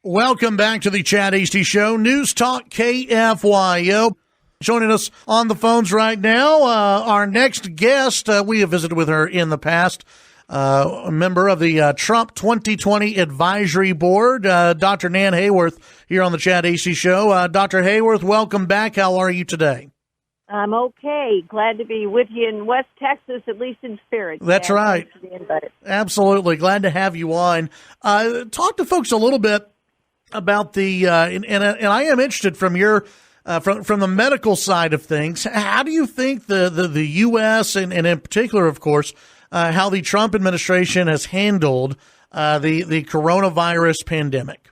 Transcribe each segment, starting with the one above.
Welcome back to the Chad Hasty Show, News Talk KFYO. Joining us on the phones right now, our next guest, we have visited with her in the past, a member of the Trump 2020 Advisory Board, Dr. Nan Hayworth, here on the Chad Hasty Show. Dr. Hayworth, welcome back. How are you today? I'm okay. Glad to be with you in West Texas, at least in spirit. That's right. Thanks for the invite. Absolutely. Glad to have you on. Talk to folks a little bit about the, and I am interested from your, from the medical side of things. How do you think the U.S. and in particular, of course, how the Trump administration has handled the coronavirus pandemic?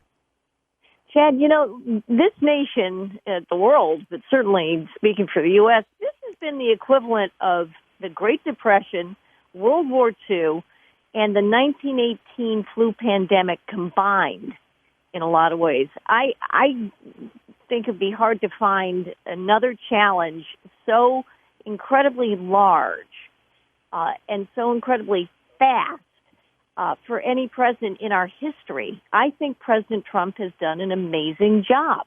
Chad, you know, this nation, the world, but certainly speaking for the U.S., this has been the equivalent of the Great Depression, World War II, and the 1918 flu pandemic combined in a lot of ways. I think it'd be hard to find another challenge so incredibly large and so incredibly fast for any president in our history. I think President Trump has done an amazing job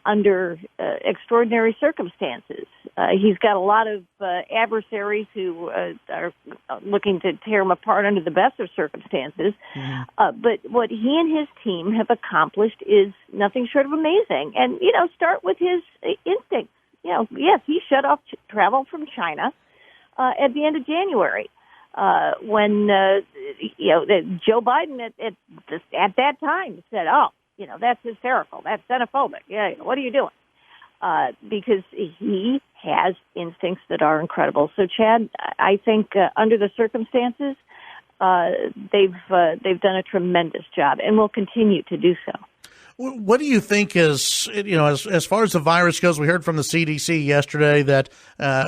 under extraordinary circumstances. He's got a lot of adversaries who are looking to tear him apart under the best of circumstances. Mm-hmm. But what he and his team have accomplished is nothing short of amazing. And, you know, start with his instincts. You know, yes, he shut off travel from China at the end of January. When Joe Biden at that time said, "Oh, you know, that's hysterical, that's xenophobic. Yeah, what are you doing?" Because he has instincts that are incredible. So, Chad, I think under the circumstances, they've done a tremendous job, and will continue to do so. What do you think is, you know, as far as the virus goes? We heard from the CDC yesterday that,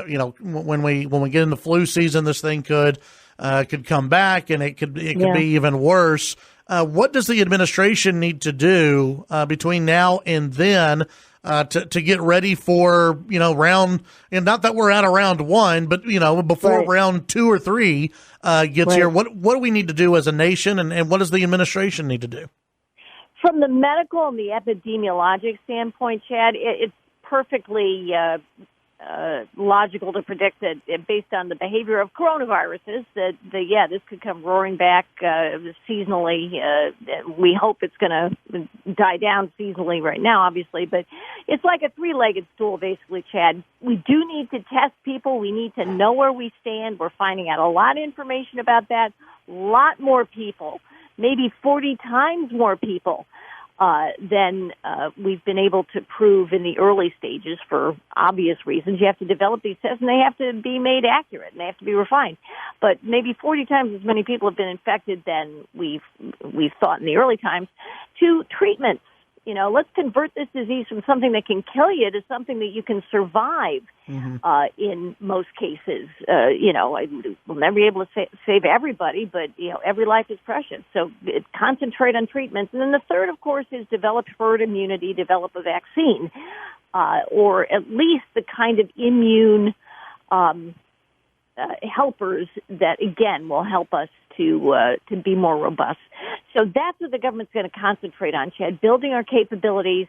you know, when we get into flu season, this thing could come back, and it could be even worse. What does the administration need to do between now and then to get ready for, you know, round, and not that we're out of round one, but, you know, before round 2 or 3 gets here? What do we need to do as a nation, and what does the administration need to do? From the medical and the epidemiologic standpoint, Chad, it's perfectly logical to predict that based on the behavior of coronaviruses that this could come roaring back seasonally. We hope it's going to die down seasonally right now, obviously, but it's like a 3-legged stool, basically, Chad. We do need to test people. We need to know where we stand. We're finding out a lot of information about that. A lot more people, maybe 40 times more people than we've been able to prove in the early stages for obvious reasons. You have to develop these tests, and they have to be made accurate, and they have to be refined. But maybe 40 times as many people have been infected than we've thought in the early times. To treatments, you know, let's convert this disease from something that can kill you to something that you can survive. Mm-hmm. In most cases. You know, we'll never be able to save everybody, but, you know, every life is precious. So concentrate on treatments. And then the third, of course, is develop herd immunity, develop a vaccine, or at least the kind of immune helpers that, again, will help us to be more robust. So that's what the government's going to concentrate on, Chad, building our capabilities,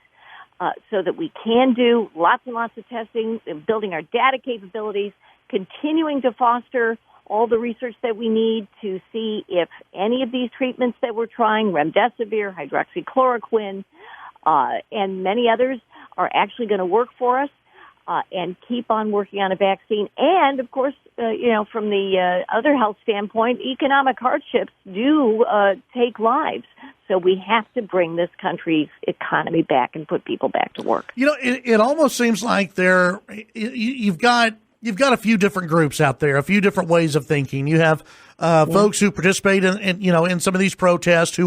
so that we can do lots and lots of testing, building our data capabilities, continuing to foster all the research that we need to see if any of these treatments that we're trying, remdesivir, hydroxychloroquine, and many others, are actually going to work for us, and keep on working on a vaccine. And, of course, you know, from the other health standpoint, economic hardships do take lives. So we have to bring this country's economy back and put people back to work. You know, it almost seems like you've got a few different groups out there, a few different ways of thinking. You have folks who participate in some of these protests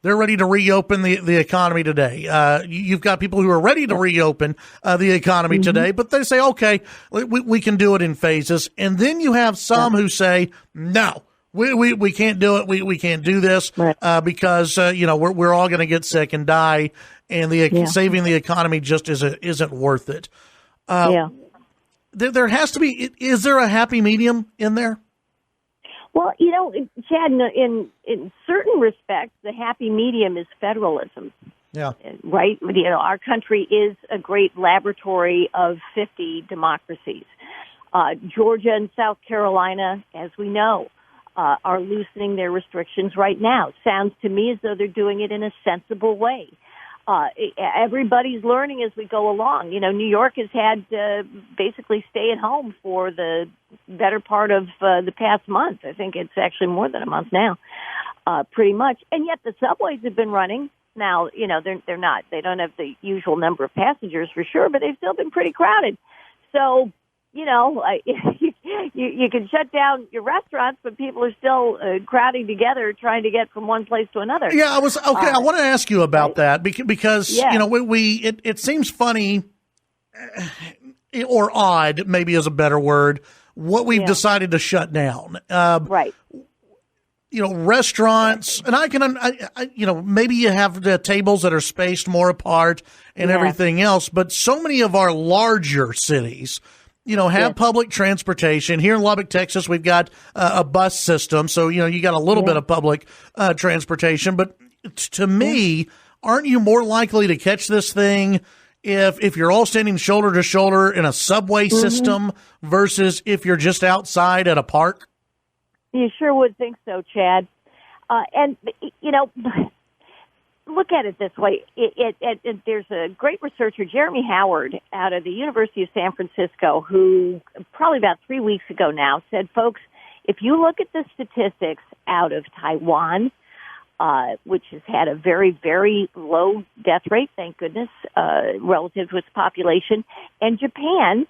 they're ready to reopen the economy today. You've got people who are ready to reopen the economy today, but they say, okay, we can do it in phases. And then you have some who say, no. We can't do it. We can't do this because you know, we're all going to get sick and die, and saving the economy just isn't worth it. There has to be. Is there a happy medium in there? Well, Chad, in certain respects, the happy medium is federalism. Yeah. Right? Our country is a great laboratory of 50 democracies. Georgia and South Carolina, as we know, are loosening their restrictions right now. Sounds to me as though they're doing it in a sensible way. Everybody's learning as we go along. New York has had basically stay at home for the better part of the past month. I think it's actually more than a month now, pretty much. And yet the subways have been running. Now, they're not. They don't have the usual number of passengers for sure, but they've still been pretty crowded. So, you can shut down your restaurants, but people are still crowding together trying to get from one place to another. Yeah, I want to ask you about that because it seems funny or odd, maybe is a better word, what we've decided to shut down. Right. Restaurants, and I can, maybe you have the tables that are spaced more apart and everything else, but so many of our larger cities, have public transportation. Here in Lubbock, Texas, we've got a bus system. So, you got a little bit of public transportation. But to me, aren't you more likely to catch this thing if you're all standing shoulder to shoulder in a subway system versus if you're just outside at a park? You sure would think so, Chad. And, look at it this way. There's a great researcher, Jeremy Howard, out of the University of San Francisco, who probably about 3 weeks ago now said, folks, if you look at the statistics out of Taiwan, which has had a very, very low death rate, thank goodness, relative to its population, and Japan,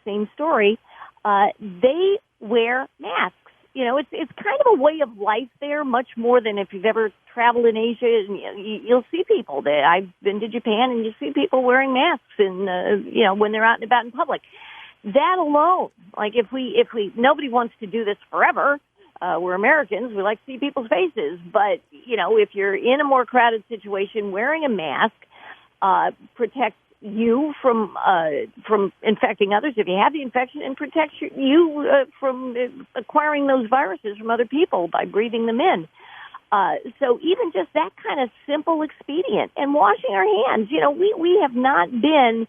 same story, they wear masks. It's kind of a way of life there, much more than if you've ever traveled in Asia. You'll see people there. I've been to Japan, and you see people wearing masks, and when they're out and about in public. That alone, like if we nobody wants to do this forever. We're Americans. We like to see people's faces, but if you're in a more crowded situation, wearing a mask protects you from infecting others if you have the infection, and protects you from acquiring those viruses from other people by breathing them in. So even just that kind of simple expedient, and washing our hands. We have not been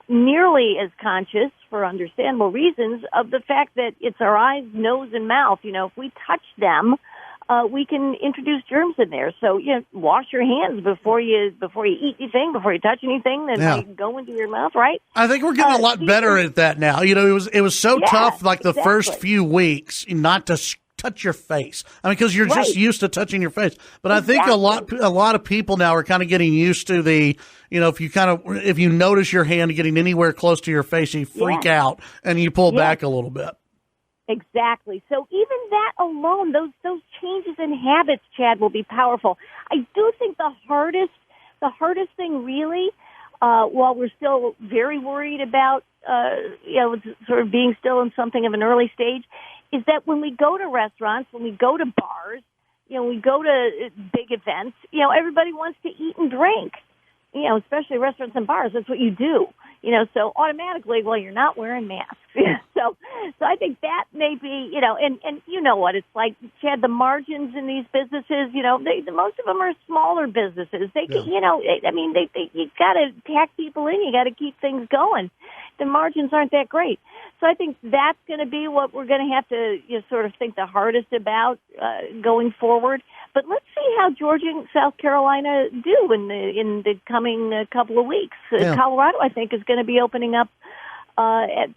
nearly as conscious, for understandable reasons, of the fact that it's our eyes, nose, and mouth. If we touch them, we can introduce germs in there. So, wash your hands before you eat anything, before you touch anything that go into your mouth, right? I think we're getting a lot better at that now. It was so tough, like the first few weeks, not to touch your face. I mean, because you're just used to touching your face. But I think a lot of people now are kind of getting used to the, if you notice your hand getting anywhere close to your face, you freak out and you pull back a little bit. Exactly. So even that alone, those changes in habits, Chad, will be powerful. I do think the hardest thing really, while we're still very worried about, sort of being still in something of an early stage, is that when we go to restaurants, when we go to bars, we go to big events, everybody wants to eat and drink, especially restaurants and bars. That's what you do. So automatically, you're not wearing masks. So I think that may be, and you know what it's like, Chad, the margins in these businesses, most of them are smaller businesses. They can, you got to tack people in. You got to keep things going. The margins aren't that great. So I think that's going to be what we're going to have to sort of think the hardest about going forward. But let's see how Georgia and South Carolina do in the coming couple of weeks. Colorado, I think, is going to be opening up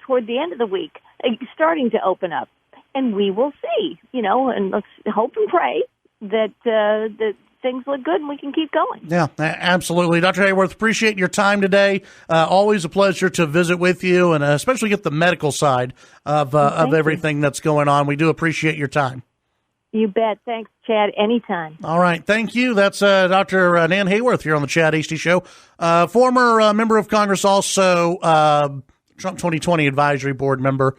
toward the end of the week, starting to open up. And we will see, and let's hope and pray that things look good and we can keep going. Yeah, absolutely. Dr. Hayworth, appreciate your time today. Always a pleasure to visit with you, and especially get the medical side of everything that's going on. We do appreciate your time. You bet. Thanks, Chad. Anytime. All right. Thank you. That's Dr. Nan Hayworth here on the Chad Hasty Show. Former member of Congress, also Trump 2020 Advisory Board member